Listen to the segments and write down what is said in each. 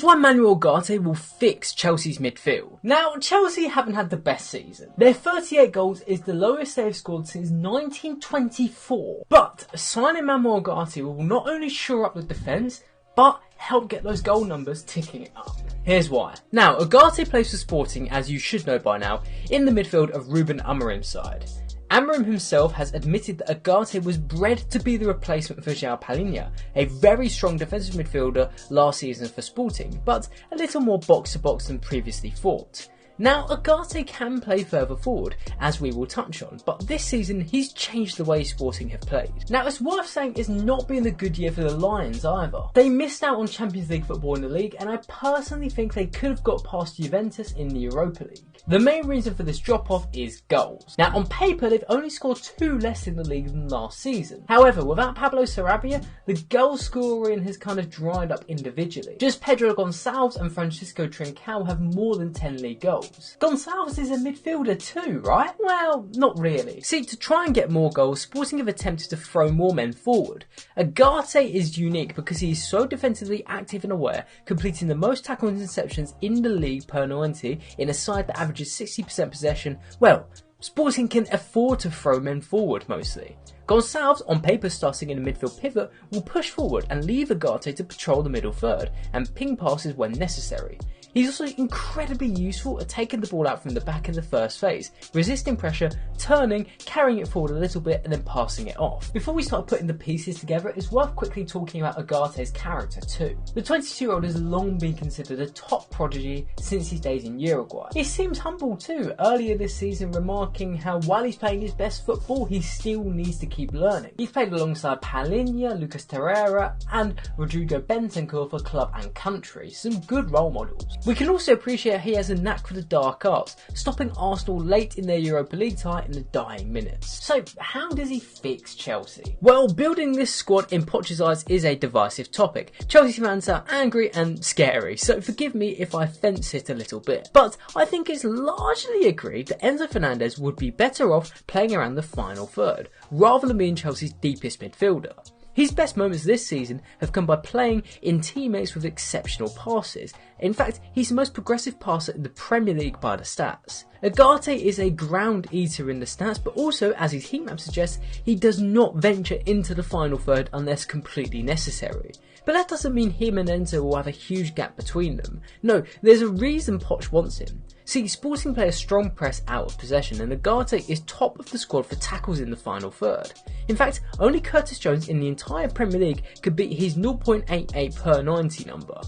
why Manuel Ugarte will fix Chelsea's midfield. Now, Chelsea haven't had the best season. Their 38 goals is the lowest they've scored since 1924. But signing Manuel Ugarte will not only shore up the defence, but help get those goal numbers ticking up. Here's why. Now, Ugarte plays for Sporting, as you should know by now, in the midfield of Ruben Amorim's side. Amorim himself has admitted that Ugarte was bred to be the replacement for João Palhinha, a very strong defensive midfielder last season for Sporting, but a little more box-to-box than previously thought. Now, Ugarte can play further forward, as we will touch on, but this season he's changed the way Sporting have played. Now, it's worth saying it's not been a good year for the Lions either. They missed out on Champions League football in the league, and I personally think they could have got past Juventus in the Europa League. The main reason for this drop-off is goals. Now, on paper, they've only scored 2 less in the league than last season. However, without Pablo Sarabia, the goal scoring has kind of dried up individually. Just Pedro Gonçalves and Francisco Trincao have more than 10 league goals. Gonçalves is a midfielder too, right? Well, not really. See, to try and get more goals, Sporting have attempted to throw more men forward. Ugarte is unique because he is so defensively active and aware, completing the most tackle interceptions in the league per 90 in a side that averages 60% possession. Well, Sporting can afford to throw men forward mostly. Gonçalves, on paper starting in a midfield pivot, will push forward and leave Ugarte to patrol the middle third and ping passes when necessary. He's also incredibly useful at taking the ball out from the back in the first phase, resisting pressure, turning, carrying it forward a little bit and then passing it off. Before we start putting the pieces together, it's worth quickly talking about Ugarte's character too. The 22-year-old has long been considered a top prodigy since his days in Uruguay. He seems humble too, earlier this season remarking how while he's playing his best football, he still needs to keep learning. He's played alongside Palhinha, Lucas Torreira and Rodrigo Bentancur for club and country, some good role models. We can also appreciate he has a knack for the dark arts, stopping Arsenal late in their Europa League tie in the dying minutes. So how does he fix Chelsea? Well, building this squad in Poch's eyes is a divisive topic. Chelsea fans are angry and scary, so forgive me if I fence it a little bit. But I think it's largely agreed that Enzo Fernandez would be better off playing around the final third, rather than being Chelsea's deepest midfielder. His best moments this season have come by playing in teammates with exceptional passes. In fact, he's the most progressive passer in the Premier League by the stats. Ugarte is a ground eater in the stats, but also, as his heat map suggests, he does not venture into the final third unless completely necessary. But that doesn't mean him and Enzo will have a huge gap between them. No, there's a reason Poch wants him. See, Sporting play a strong press out of possession and Ugarte is top of the squad for tackles in the final third. In fact, only Curtis Jones in the entire Premier League could beat his 0.88 per 90 number.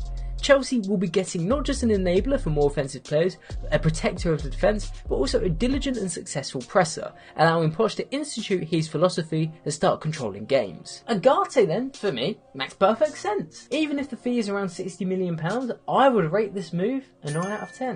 Chelsea will be getting not just an enabler for more offensive players, a protector of the defence, but also a diligent and successful presser, allowing Poch to institute his philosophy and start controlling games. Ugarte then, for me, makes perfect sense. Even if the fee is around £60 million, I would rate this move a 9 out of 10.